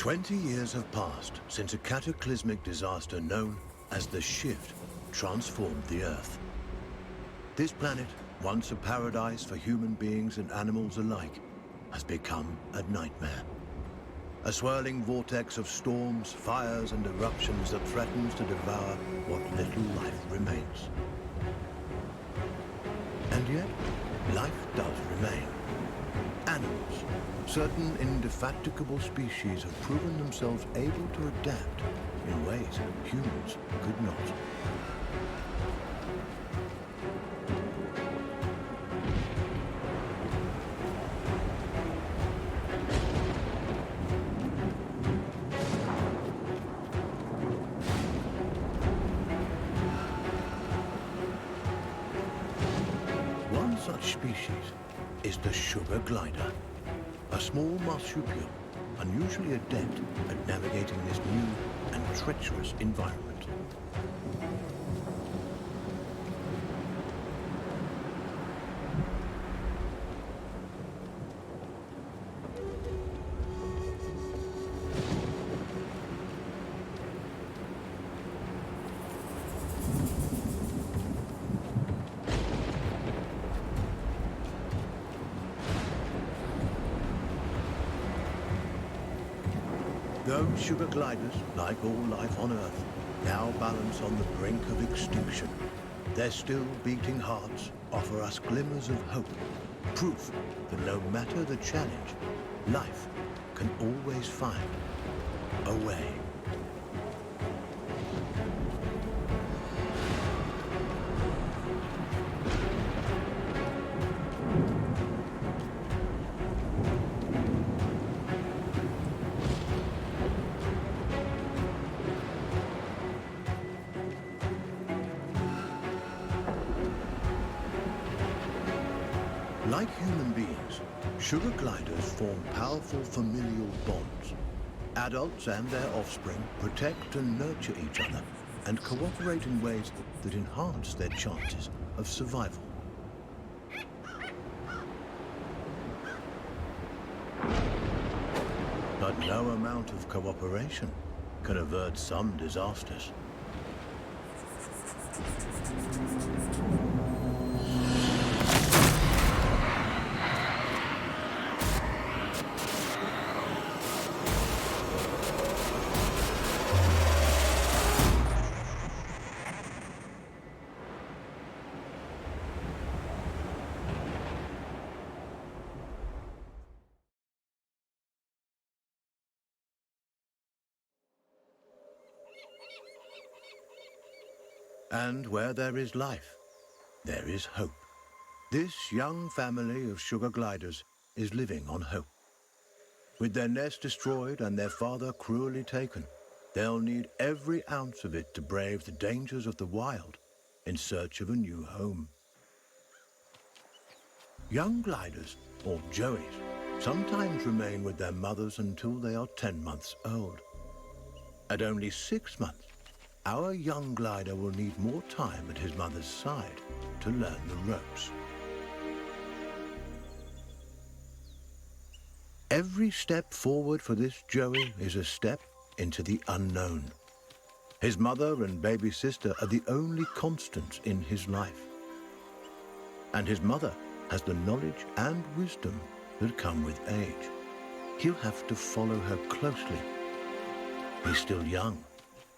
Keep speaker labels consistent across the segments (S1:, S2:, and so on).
S1: 20 years have passed since a cataclysmic disaster known as the Shift transformed the Earth. This planet, once a paradise for human beings and animals alike, has become a nightmare. A swirling vortex of storms, fires, and eruptions that threatens to devour what little life remains. And yet, life does remain. Animals, certain indefatigable species have proven themselves able to adapt in ways humans could not. One such species is the sugar glider, a small marsupial unusually adept at navigating this new and treacherous environment. Those sugar gliders, like all life on Earth, now balance on the brink of extinction. Their still beating hearts offer us glimmers of hope, proof that no matter the challenge, life can always find a way. Like human beings, sugar gliders form powerful familial bonds. Adults and their offspring protect and nurture each other and cooperate in ways that enhance their chances of survival. But no amount of cooperation can avert some disasters. And where there is life, there is hope. This young family of sugar gliders is living on hope. With their nest destroyed and their father cruelly taken, they'll need every ounce of it to brave the dangers of the wild in search of a new home. Young gliders, or joeys, sometimes remain with their mothers until they are 10 months old. At only 6 months, our young glider will need more time at his mother's side to learn the ropes. Every step forward for this joey is a step into the unknown. His mother and baby sister are the only constants in his life. And his mother has the knowledge and wisdom that come with age. He'll have to follow her closely. He's still young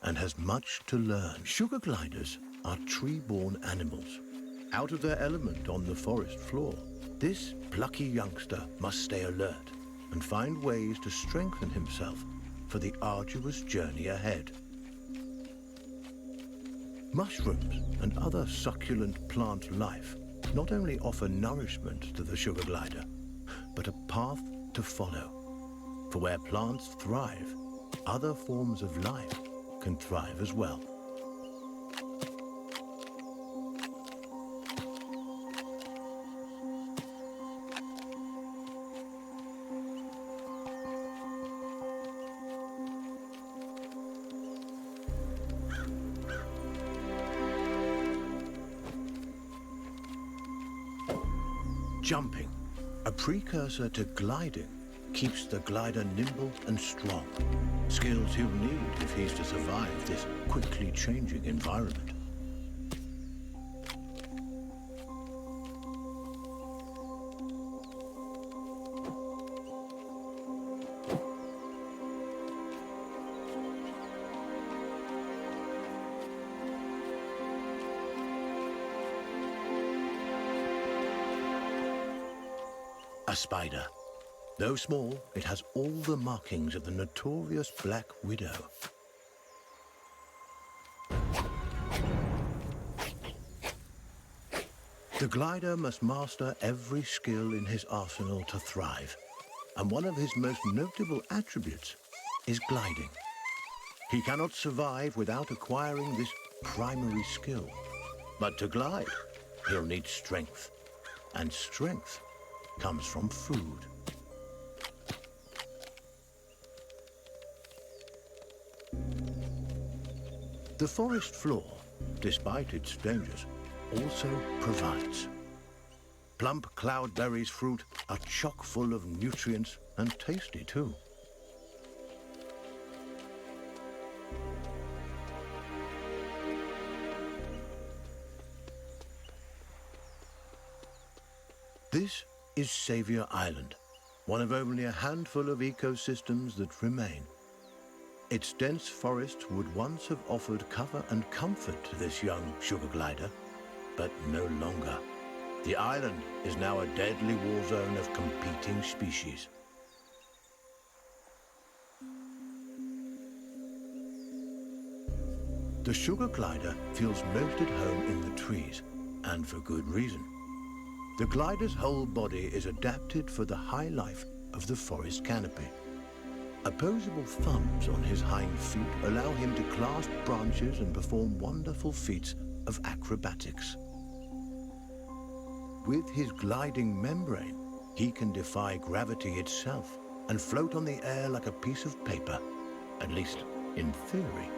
S1: and has much to learn. Sugar gliders are tree-born animals. Out of their element on the forest floor, this plucky youngster must stay alert and find ways to strengthen himself for the arduous journey ahead. Mushrooms and other succulent plant life not only offer nourishment to the sugar glider, but a path to follow. For where plants thrive, other forms of life can thrive as well. Jumping, a precursor to gliding, keeps the glider nimble and strong, skills he'll need if he's to survive this quickly changing environment. A spider. Though small, it has all the markings of the notorious Black Widow. The glider must master every skill in his arsenal to thrive, and one of his most notable attributes is gliding. He cannot survive without acquiring this primary skill. But to glide, he'll need strength, and strength comes from food. The forest floor, despite its dangers, also provides. Plump cloudberries fruit are chock full of nutrients and tasty too. This is Savior Island, one of only a handful of ecosystems that remain. Its dense forest would once have offered cover and comfort to this young sugar glider, but no longer. The island is now a deadly war zone of competing species. The sugar glider feels most at home in the trees, and for good reason. The glider's whole body is adapted for the high life of the forest canopy. Opposable thumbs on his hind feet allow him to clasp branches and perform wonderful feats of acrobatics. With his gliding membrane, he can defy gravity itself and float on the air like a piece of paper, at least in theory.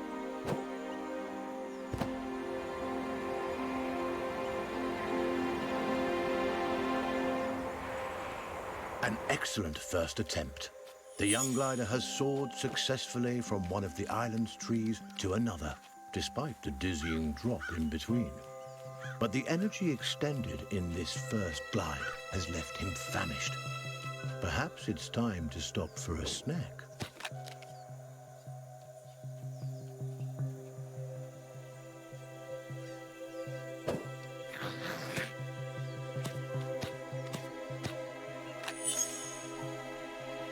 S1: An excellent first attempt. The young glider has soared successfully from one of the island's trees to another, despite the dizzying drop in between. But the energy extended in this first glide has left him famished. Perhaps it's time to stop for a snack.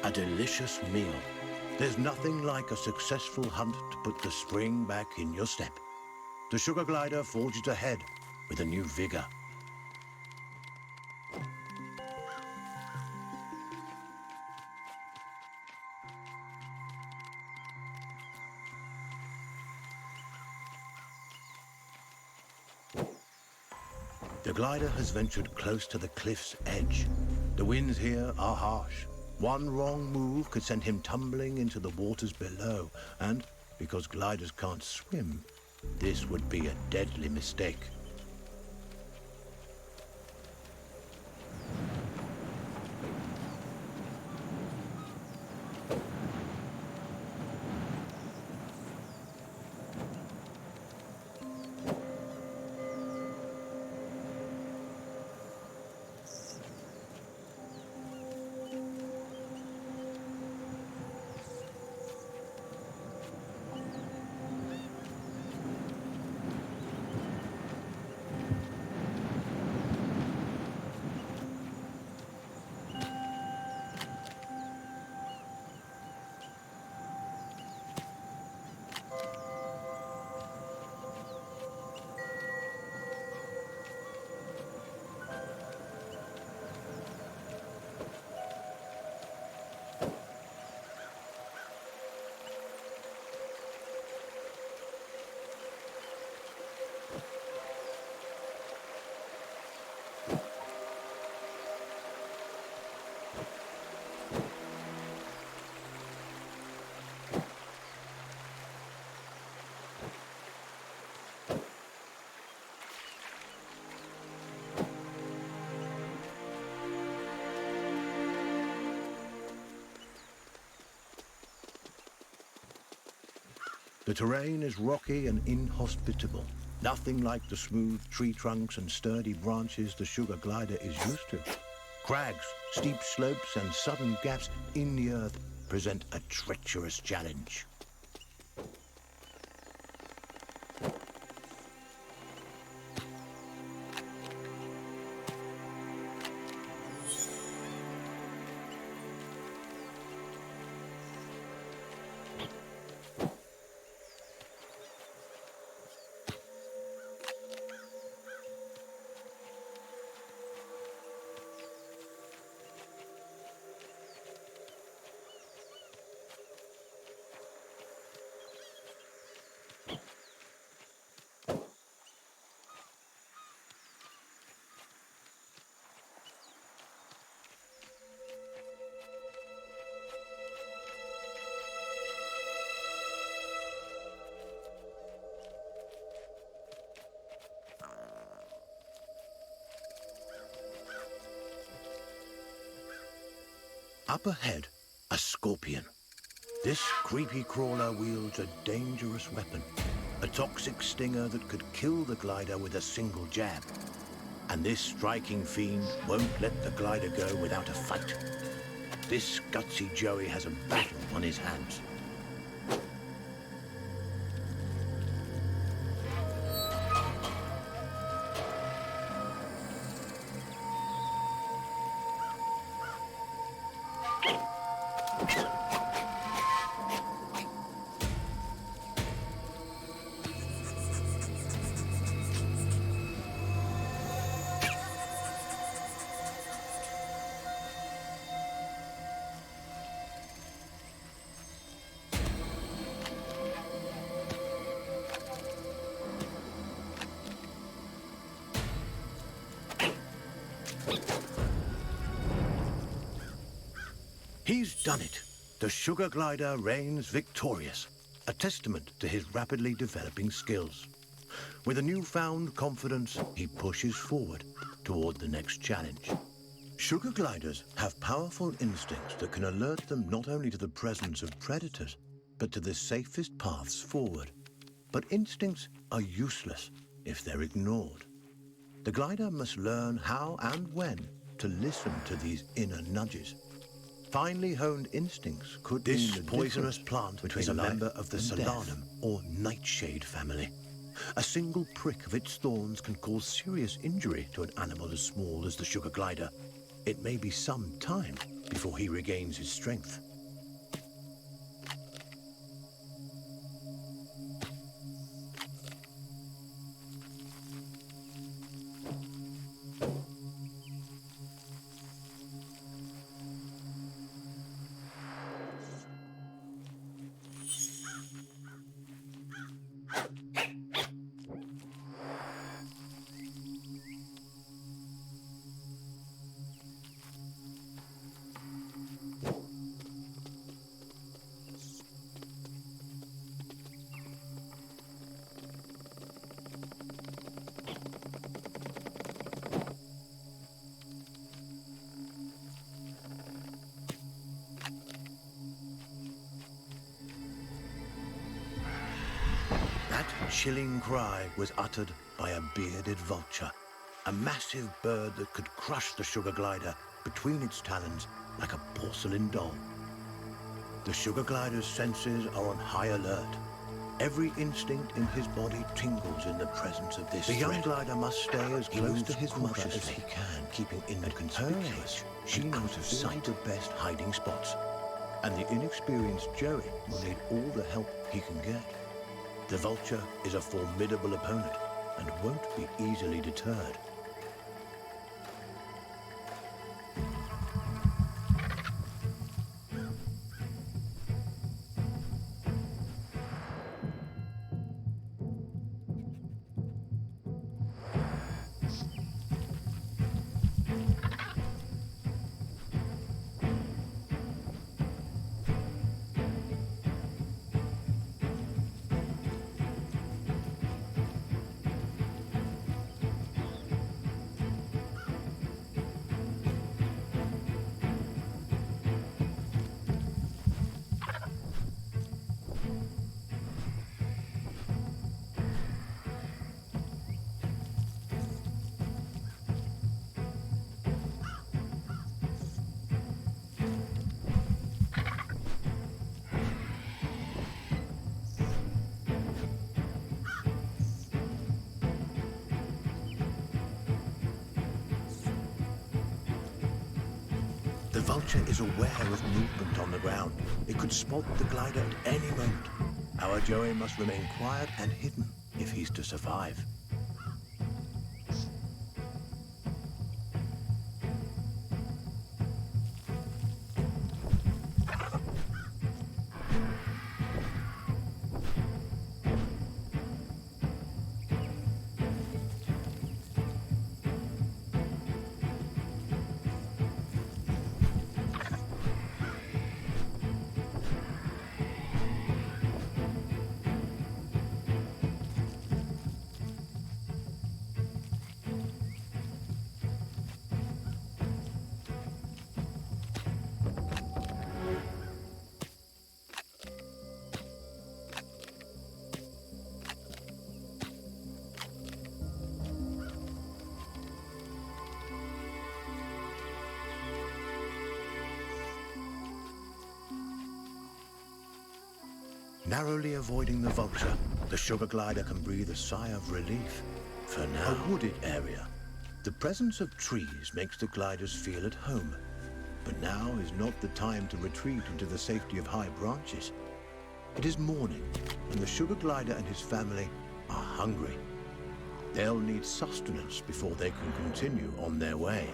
S1: A delicious meal. There's nothing like a successful hunt to put the spring back in your step. The sugar glider forges ahead with a new vigor. The glider has ventured close to the cliff's edge. The winds here are harsh. One wrong move could send him tumbling into the waters below, and because gliders can't swim, this would be a deadly mistake. The terrain is rocky and inhospitable, nothing like the smooth tree trunks and sturdy branches the sugar glider is used to. Crags, steep slopes, and sudden gaps in the earth present a treacherous challenge. Up ahead, a scorpion. This creepy crawler wields a dangerous weapon, a toxic stinger that could kill the glider with a single jab. And this striking fiend won't let the glider go without a fight. This gutsy Joey has a battle on his hands. He's done it. The sugar glider reigns victorious, a testament to his rapidly developing skills. With a newfound confidence, he pushes forward toward the next challenge. Sugar gliders have powerful instincts that can alert them not only to the presence of predators, but to the safest paths forward. But instincts are useless if they're ignored. The glider must learn how and when to listen to these inner nudges. Finely honed instincts could mean the poisonous plant is a member of the solanum or nightshade family. A single prick of its thorns can cause serious injury to an animal as small as the sugar glider. It may be some time before he regains his strength. That chilling cry was uttered by a bearded vulture, a massive bird that could crush the sugar glider between its talons like a porcelain doll. The sugar glider's senses are on high alert. Every instinct in his body tingles in the presence of this threat. The young glider must stay as close to his mother as he can, keeping inconspicuous. She knows of sight the best hiding spots, and the inexperienced Joey will need all the help he can get. The vulture is a formidable opponent and won't be easily deterred. Vulture is aware of movement on the ground. It could spot the glider at any moment. Our Joey must remain quiet and hidden if he's to survive. Narrowly avoiding the Vulture, the sugar glider can breathe a sigh of relief. For now, a wooded area. The presence of trees makes the gliders feel at home. But now is not the time to retreat into the safety of high branches. It is morning, and the sugar glider and his family are hungry. They'll need sustenance before they can continue on their way.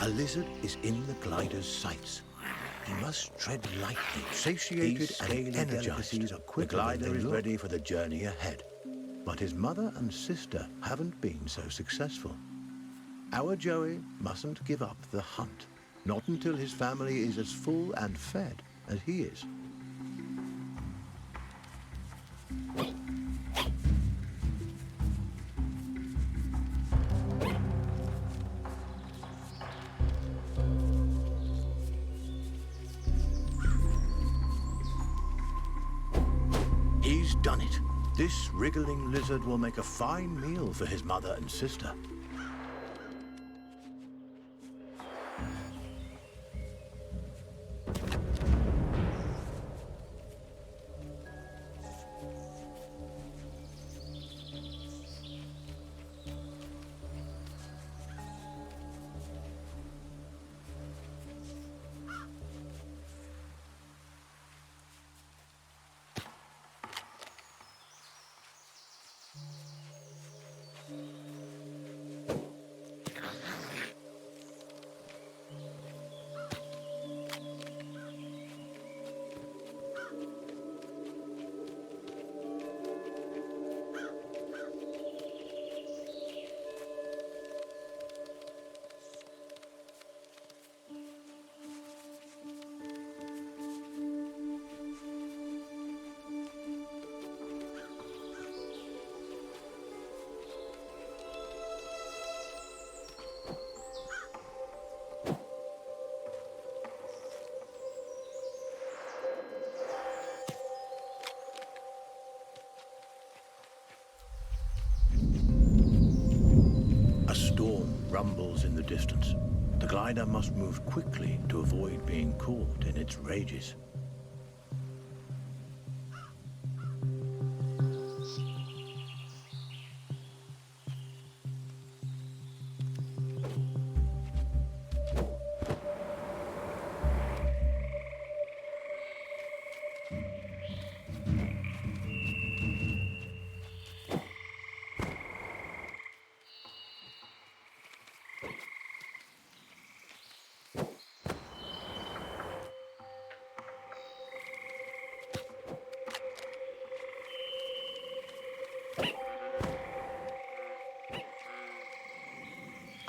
S1: A lizard is in the glider's sights. He must tread lightly. Satiated and energized, the glider is ready for the journey ahead. But his mother and sister haven't been so successful. Our Joey mustn't give up the hunt, not until his family is as full and fed as he is. He's done it. This wriggling lizard will make a fine meal for his mother and sister. A storm rumbles in the distance. The glider must move quickly to avoid being caught in its rages.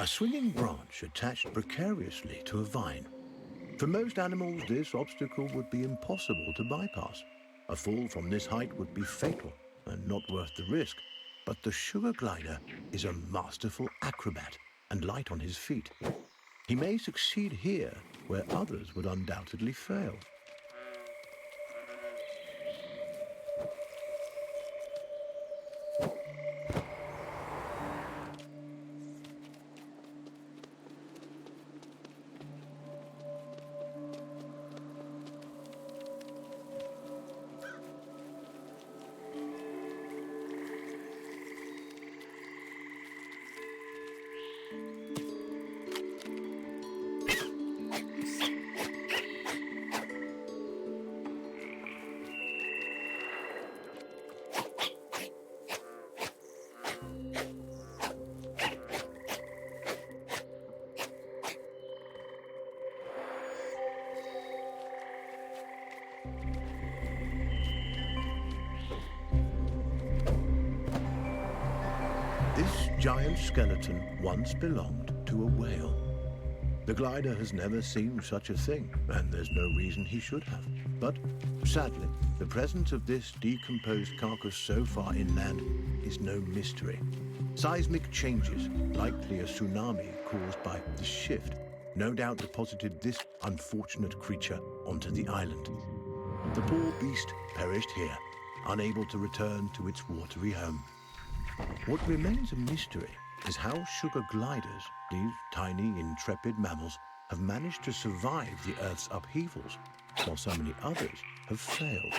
S1: A swinging branch attached precariously to a vine. For most animals, this obstacle would be impossible to bypass. A fall from this height would be fatal and not worth the risk. But the sugar glider is a masterful acrobat and light on his feet. He may succeed here where others would undoubtedly fail. giant skeleton once belonged to a whale. The glider has never seen such a thing, and there's no reason he should have. But sadly, the presence of this decomposed carcass so far inland is no mystery. Seismic changes, likely a tsunami caused by the shift, no doubt deposited this unfortunate creature onto the island. The poor beast perished here, unable to return to its watery home. What remains a mystery is how sugar gliders, these tiny, intrepid mammals, have managed to survive the Earth's upheavals, while so many others have failed.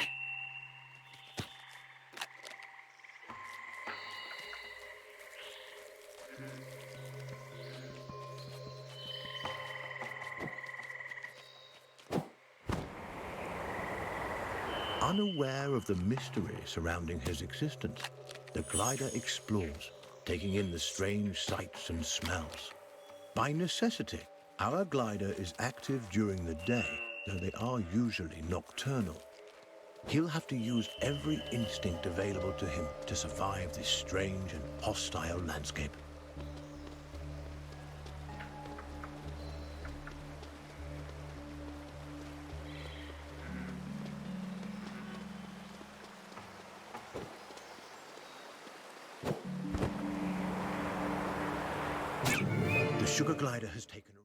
S1: Unaware of the mystery surrounding his existence, the glider explores, taking in the strange sights and smells. By necessity, our glider is active during the day, though they are usually nocturnal. He'll have to use every instinct available to him to survive this strange and hostile landscape. The sugar glider has taken a...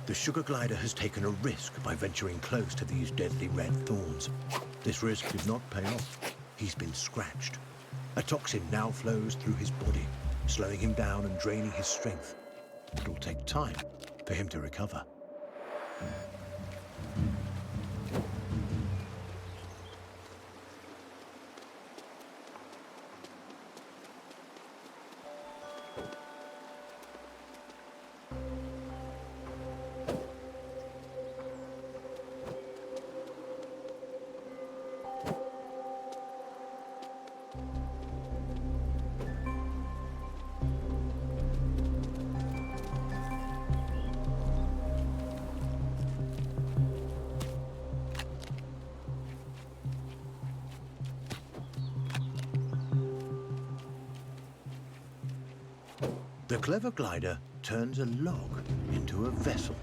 S1: The sugar glider has taken a risk by venturing close to these deadly red thorns. This risk did not pay off. He's been scratched. A toxin now flows through his body, slowing him down and draining his strength. It'll take time for him to recover. The clever glider turns a log into a vessel.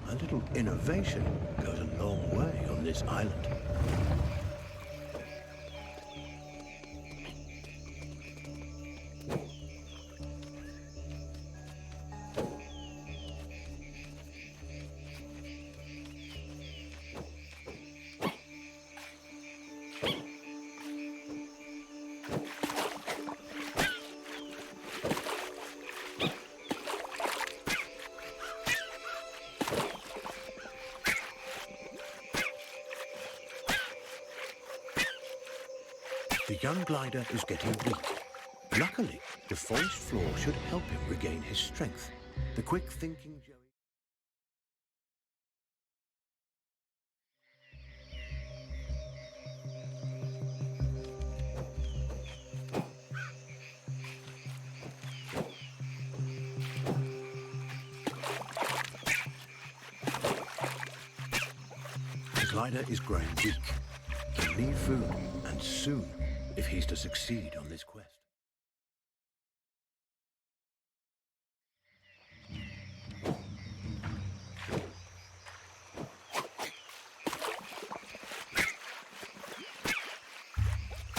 S1: A little innovation goes a long way on this island. The young glider is getting weak. Luckily, the forest floor should help him regain his strength. The quick-thinking Joey... The glider is growing weak. He'll need food, and soon, if he's to succeed on this quest.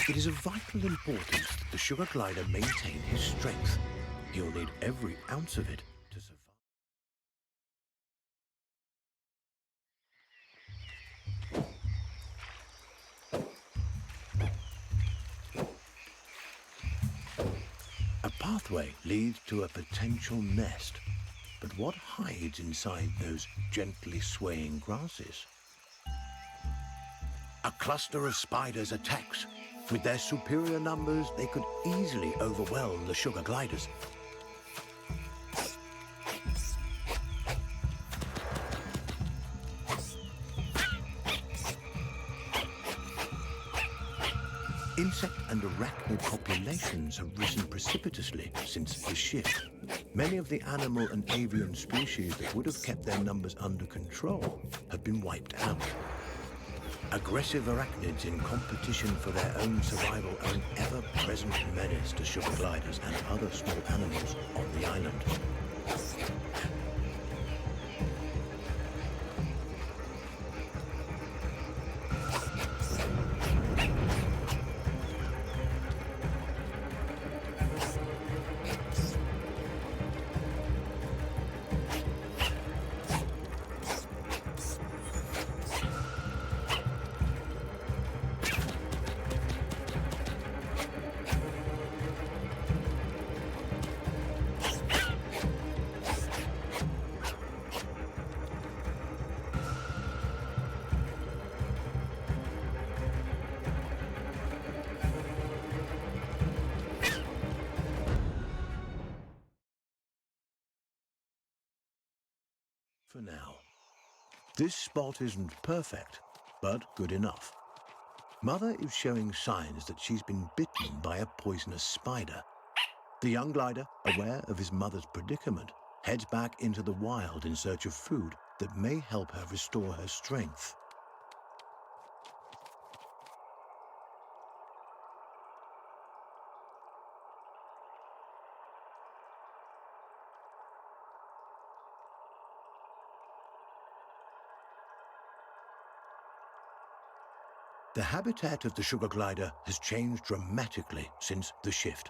S1: It is of vital importance that the sugar glider maintain his strength. He'll need every ounce of it to survive. pathway leads to a potential nest. But what hides inside those gently swaying grasses? A cluster of spiders attacks. With their superior numbers, they could easily overwhelm the sugar gliders. Insect and arachnid populations have risen precipitously since the shift. Many of the animal and avian species that would have kept their numbers under control have been wiped out. Aggressive arachnids in competition for their own survival are an ever-present menace to sugar gliders and other small animals on the island. For now. This spot isn't perfect, but good enough. Mother is showing signs that she's been bitten by a poisonous spider. The young glider, aware of his mother's predicament, heads back into the wild in search of food that may help her restore her strength. The habitat of the sugar glider has changed dramatically since the shift.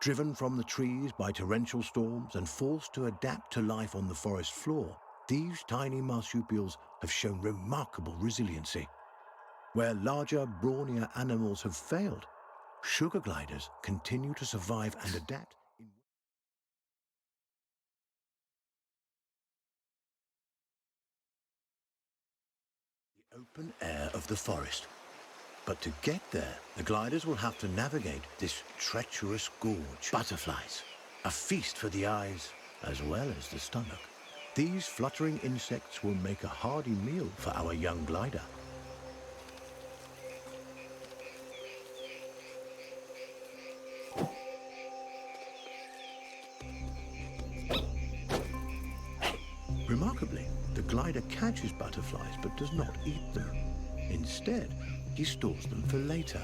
S1: Driven from the trees by torrential storms and forced to adapt to life on the forest floor, these tiny marsupials have shown remarkable resiliency. Where larger, brawnier animals have failed, sugar gliders continue to survive and adapt in the open air of the forest. But to get there, the gliders will have to navigate this treacherous gorge. Butterflies, a feast for the eyes as well as the stomach. These fluttering insects will make a hearty meal for our young glider. Remarkably, the glider catches butterflies but does not eat them. Instead, he stores them for later.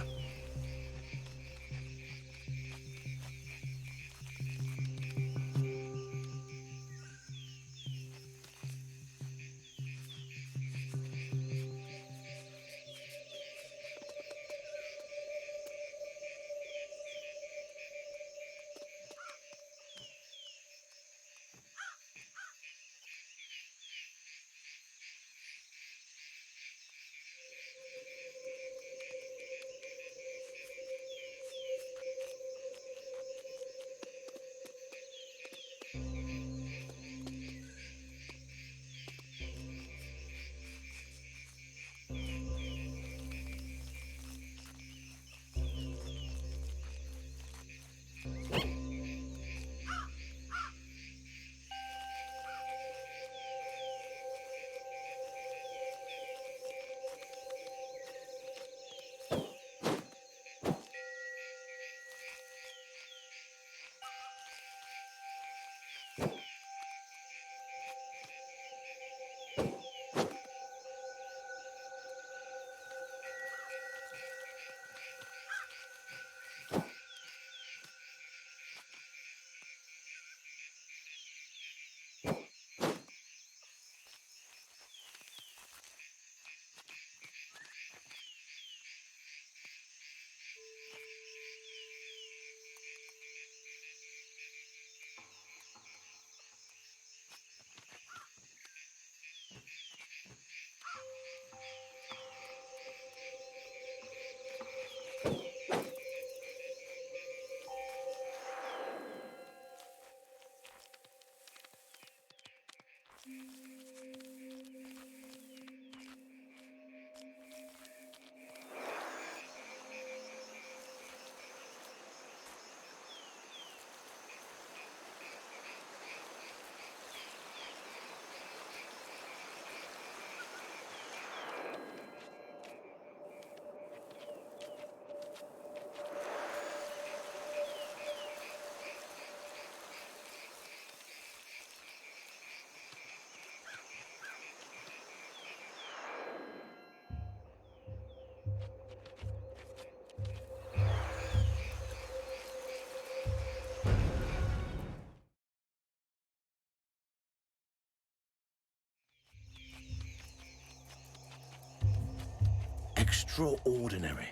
S1: Extraordinary.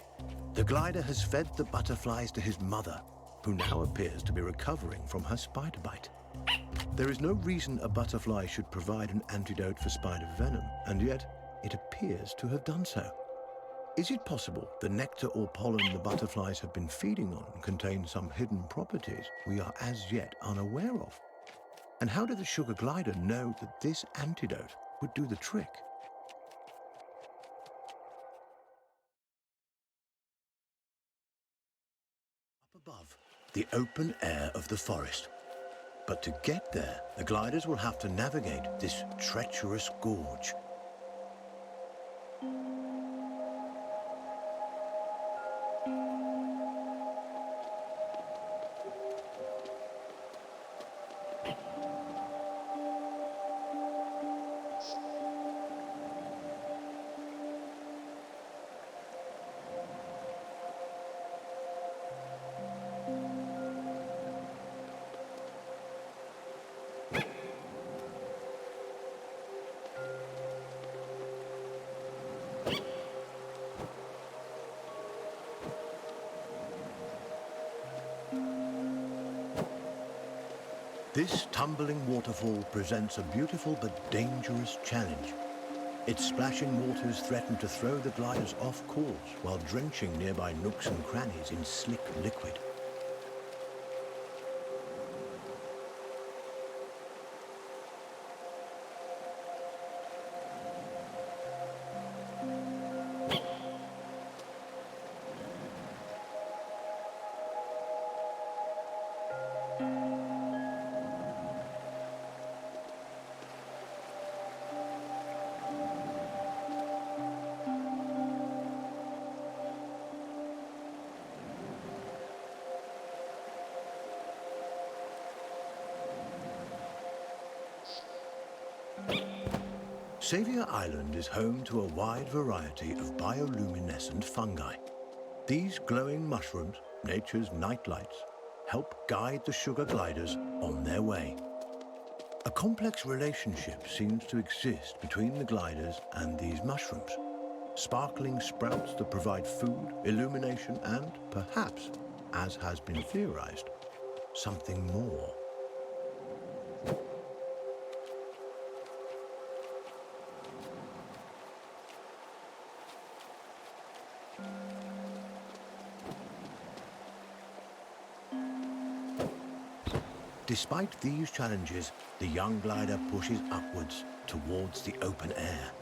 S1: The glider has fed the butterflies to his mother, who now appears to be recovering from her spider bite. There is no reason a butterfly should provide an antidote for spider venom, and yet it appears to have done so. Is it possible the nectar or pollen the butterflies have been feeding on contains some hidden properties we are as yet unaware of? And how did the sugar glider know that this antidote would do the trick? Up above, the open air of the forest. But to get there, the gliders will have to navigate this treacherous gorge. This tumbling waterfall presents a beautiful but dangerous challenge. Its splashing waters threaten to throw the gliders off course while drenching nearby nooks and crannies in slick liquid. Xavier Island is home to a wide variety of bioluminescent fungi. These glowing mushrooms, nature's nightlights, help guide the sugar gliders on their way. A complex relationship seems to exist between the gliders and these mushrooms. Sparkling sprouts that provide food, illumination, and perhaps, as has been theorized, something more. Despite these challenges, the young glider pushes upwards towards the open air.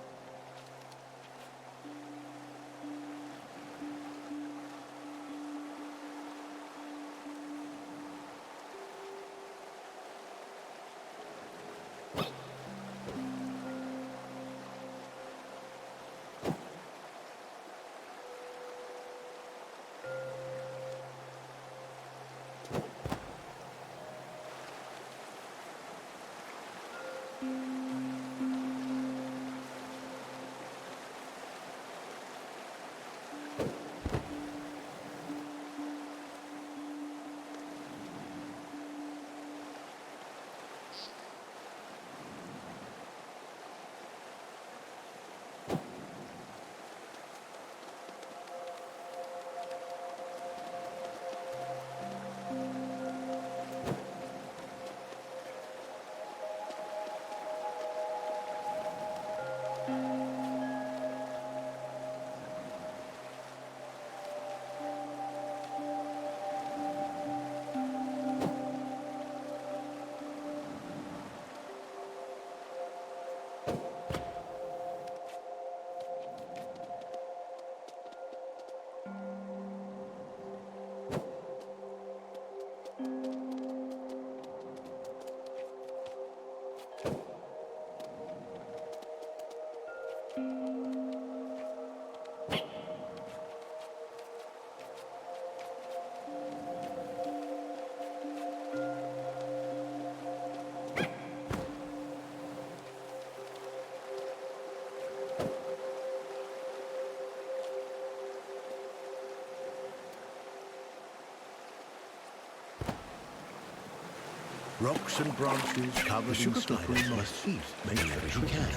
S1: Rocks and branches covered in sliders must eat make sure he can.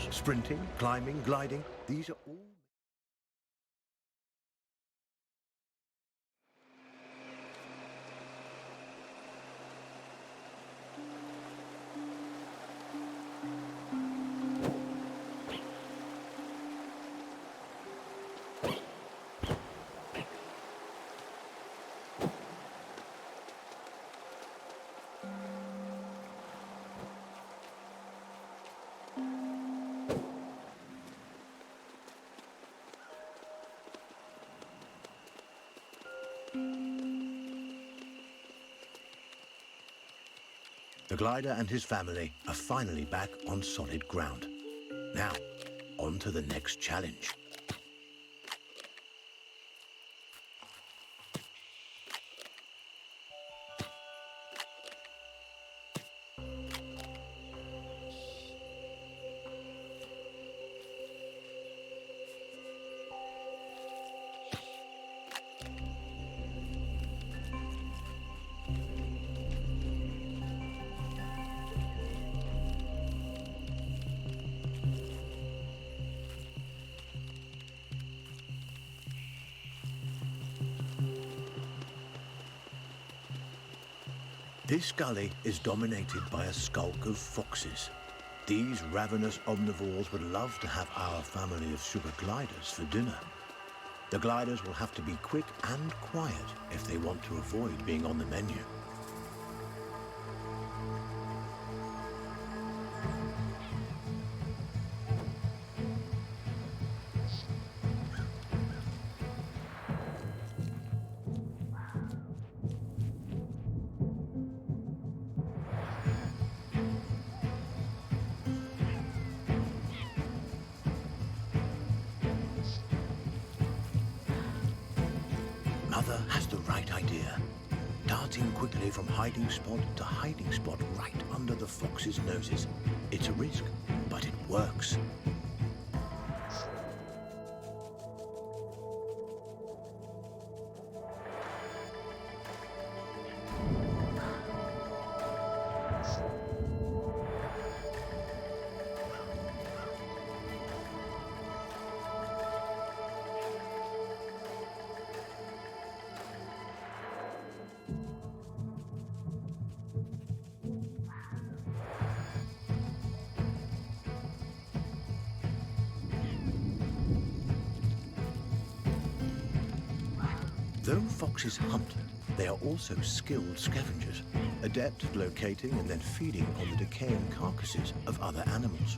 S1: Sprinting, climbing, gliding, these are all... The glider and his family are finally back on solid ground. Now, on to the next challenge. This gully is dominated by a skulk of foxes. These ravenous omnivores would love to have our family of sugar gliders for dinner. The gliders will have to be quick and quiet if they want to avoid being on the menu. Mother has the right idea. Darting quickly from hiding spot to hiding spot right under the fox's noses. It's a risk, but it works. Though foxes hunt, they are also skilled scavengers, adept at locating and then feeding on the decaying carcasses of other animals.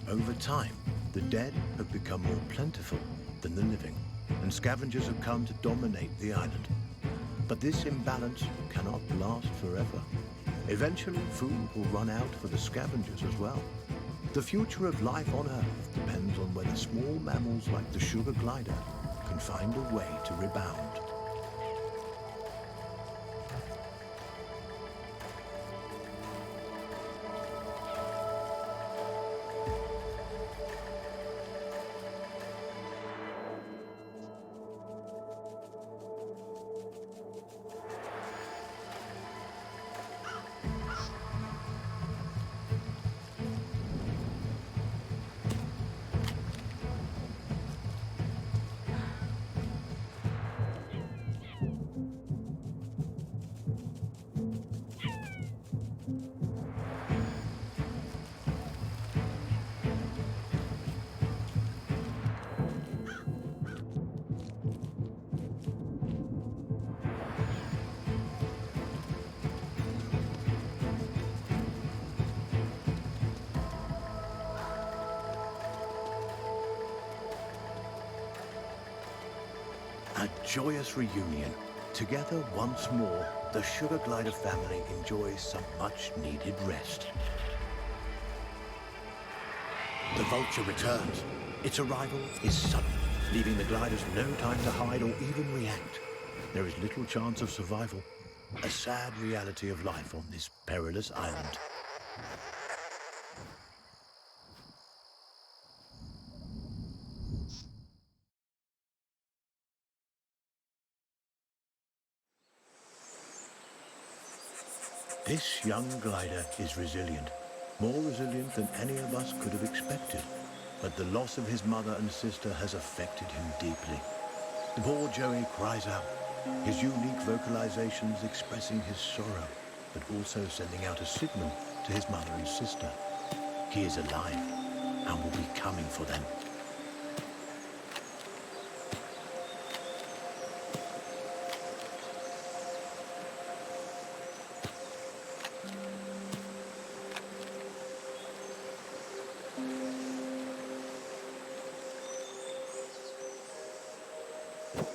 S1: Over time, the dead have become more plentiful than the living, and scavengers have come to dominate the island. But this imbalance cannot last forever. Eventually, food will run out for the scavengers as well. The future of life on Earth depends on whether small mammals like the sugar glider can find a way to rebound. joyous reunion. Together once more, the Sugar Glider family enjoys some much-needed rest. The Vulture returns. Its arrival is sudden, leaving the gliders no time to hide or even react. There is little chance of survival, a sad reality of life on this perilous island. This young glider is resilient, more resilient than any of us could have expected. But the loss of his mother and sister has affected him deeply. The poor Joey cries out, his unique vocalizations expressing his sorrow, but also sending out a signal to his mother and sister. He is alive and will be coming for them.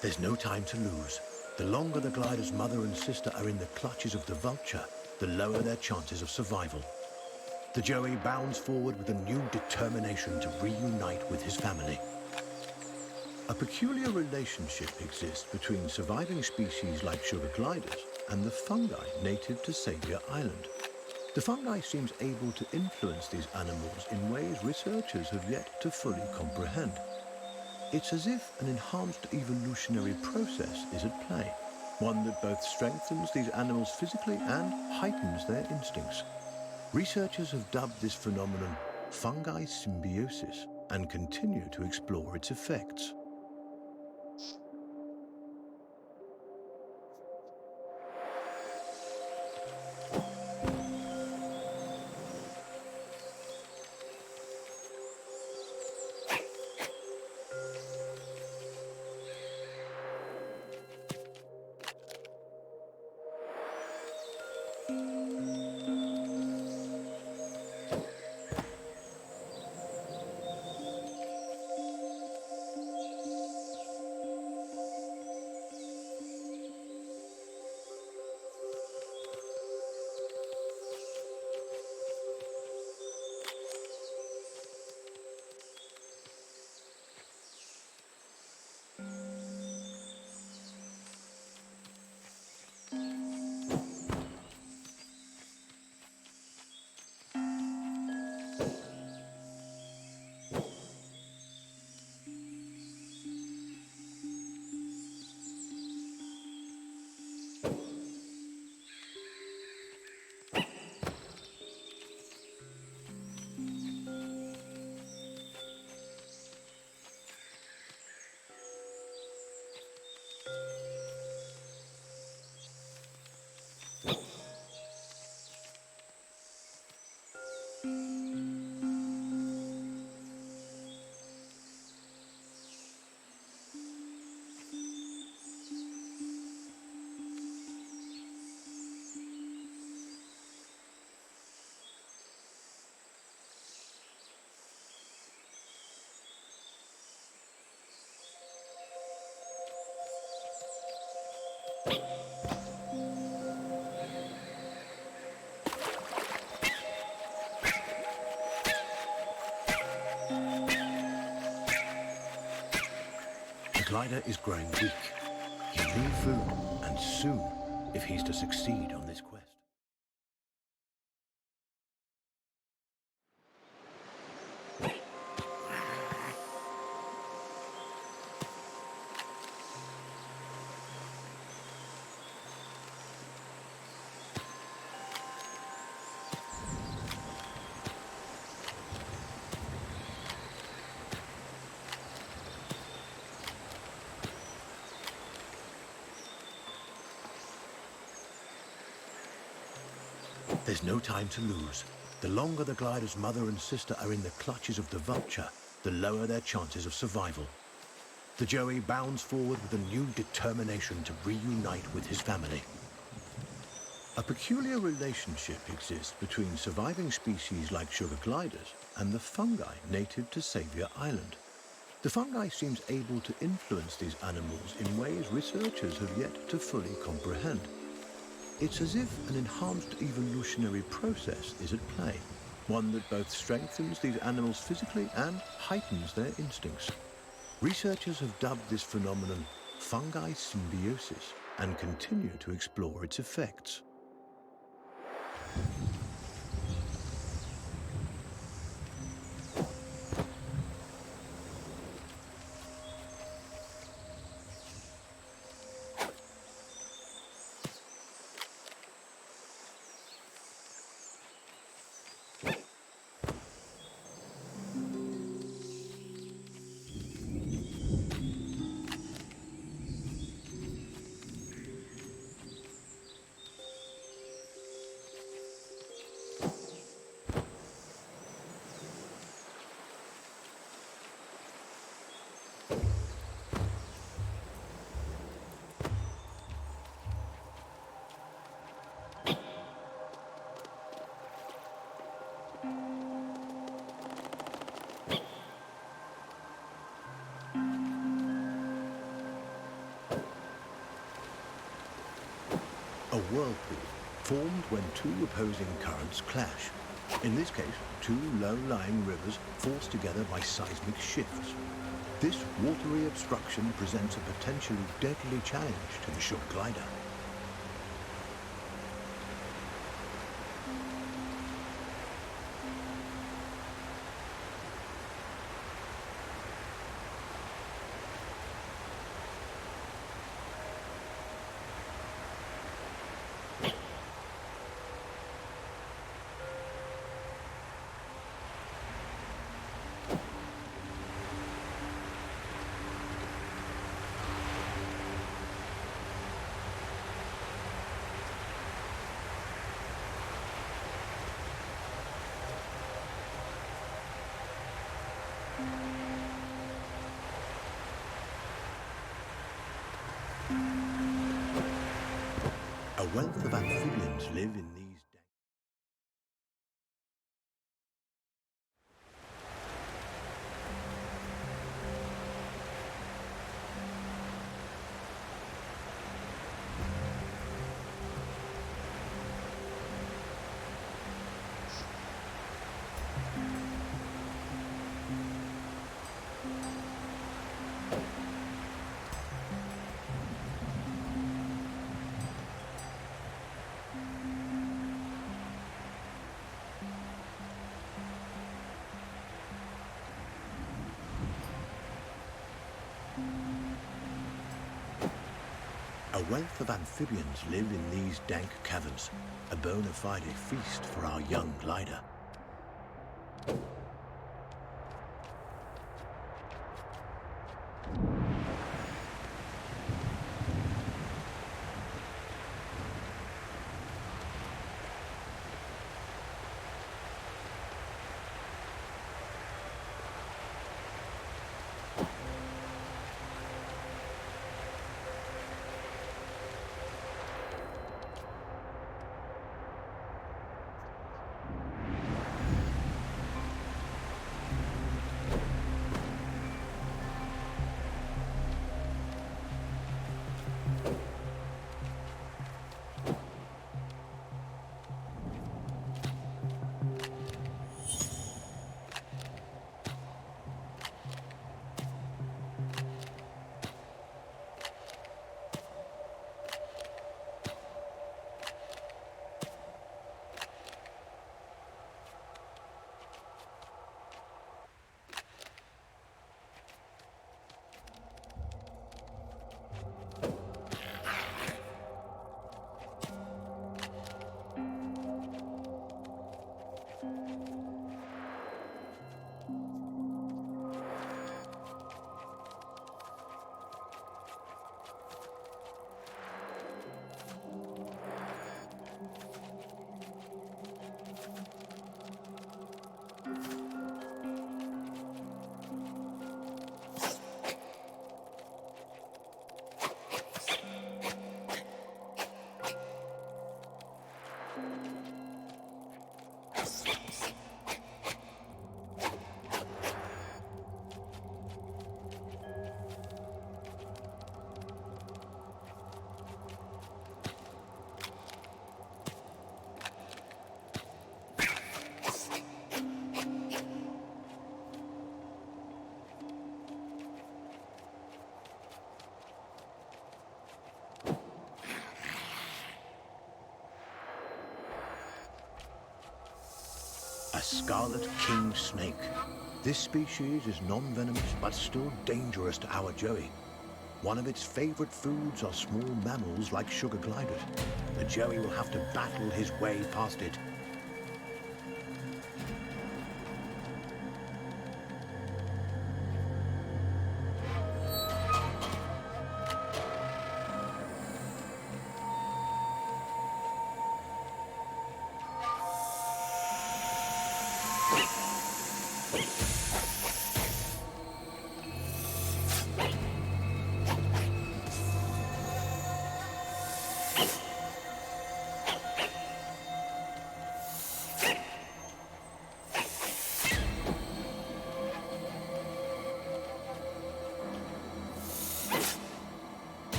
S1: There's no time to lose. The longer the glider's mother and sister are in the clutches of the Vulture, the lower their chances of survival. The Joey bounds forward with a new determination to reunite with his family. A peculiar relationship exists between surviving species like sugar gliders and the fungi native to Savior Island. The fungi seems able to influence these animals in ways researchers have yet to fully comprehend. It's as if an enhanced evolutionary process is at play, one that both strengthens these animals physically and heightens their instincts. Researchers have dubbed this phenomenon fungi symbiosis and continue to explore its effects. The glider is growing weak. He needs food, and soon, if he's to succeed on this quest. There's no time to lose. The longer the glider's mother and sister are in the clutches of the Vulture, the lower their chances of survival. The Joey bounds forward with a new determination to reunite with his family. A peculiar relationship exists between surviving species like sugar gliders and the fungi native to Savior Island. The fungi seems able to influence these animals in ways researchers have yet to fully comprehend. It's as if an enhanced evolutionary process is at play, one that both strengthens these animals physically and heightens their instincts. Researchers have dubbed this phenomenon fungi symbiosis and continue to explore its effects. A whirlpool formed when two opposing currents clash. In this case, two low-lying rivers forced together by seismic shifts. This watery obstruction presents a potentially deadly challenge to the short glider. A wealth of amphibians live in these A wealth of amphibians live in these dank caverns, a bona fide feast for our young glider. A scarlet king snake. This species is non-venomous but still dangerous to our Joey. One of its favorite foods are small mammals like sugar gliders. The Joey will have to battle his way past it.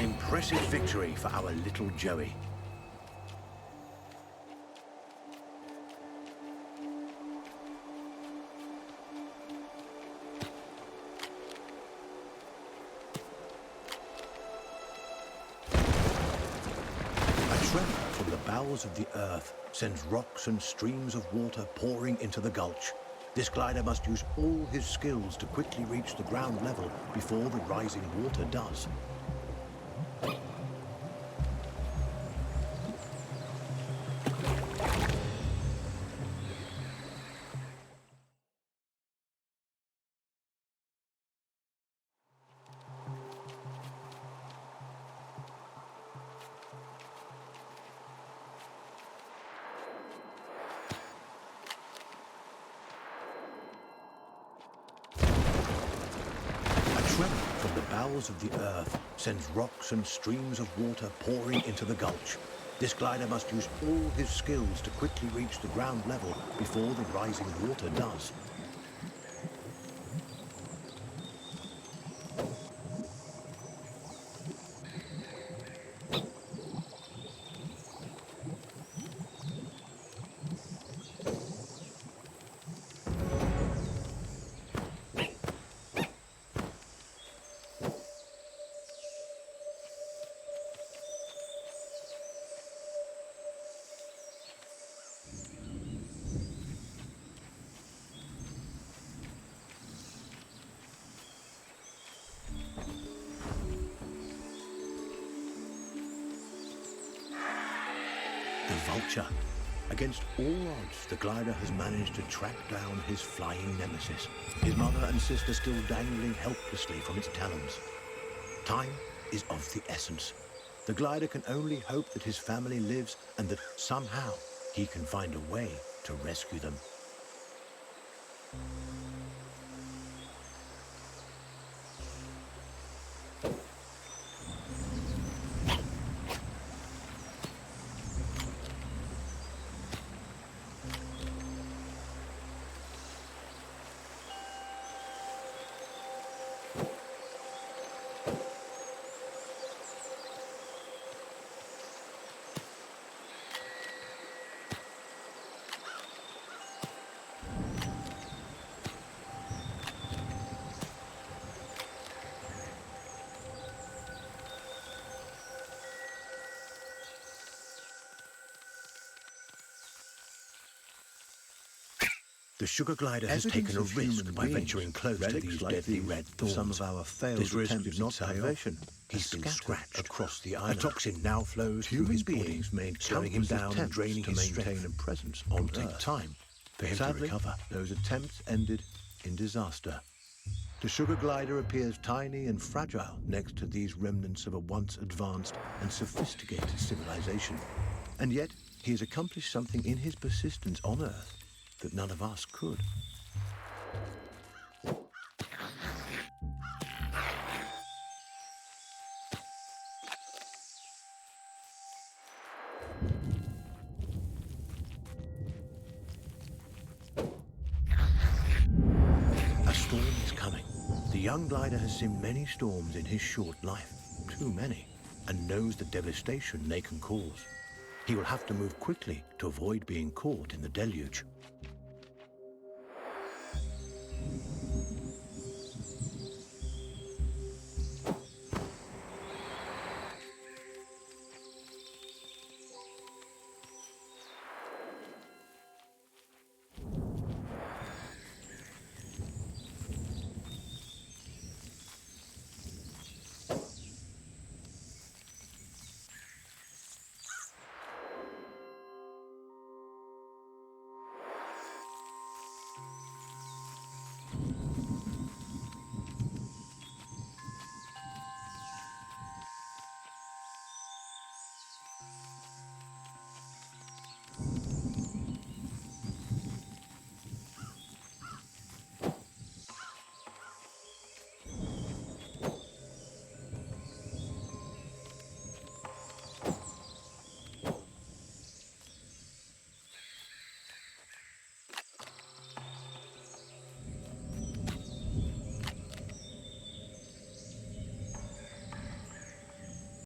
S1: Impressive victory for our little Joey. A tremor from the bowels of the earth sends rocks and streams of water pouring into the gulch. This glider must use all his skills to quickly reach the ground level before the rising water does. From the bowels of the earth sends rocks and streams of water pouring into the gulch. This glider must use all his skills to quickly reach the ground level before the rising water does. The vulture. Against all odds, the glider has managed to track down his flying nemesis. His mother and sister still dangling helplessly from its talons. Time is of the essence. The glider can only hope that his family lives and that somehow he can find a way to rescue them. The sugar glider has taken a risk by venturing close to these deadly red thorns.
S2: Some of our failed
S1: This risk
S2: attempts
S1: did not
S2: at
S1: pay off.
S2: salvation.
S1: He's been scratched
S2: across the island.
S1: A toxin now flows through
S2: Human
S1: his body,
S2: beings made
S1: slowing him
S2: countless
S1: down and
S2: attempts
S1: draining
S2: to
S1: his
S2: maintain
S1: strength.
S2: a presence
S1: It
S2: on
S1: will take
S2: Earth.
S1: time for him
S2: Sadly,
S1: to recover.
S2: those attempts ended in disaster. The sugar glider appears tiny and fragile next to these remnants of a once advanced and sophisticated civilization. And yet, he has accomplished something in his persistence on Earth that none of us could. A storm is coming. The young glider has seen many storms in his short life, too many, and knows the devastation they can cause. He will have to move quickly to avoid being caught in the deluge.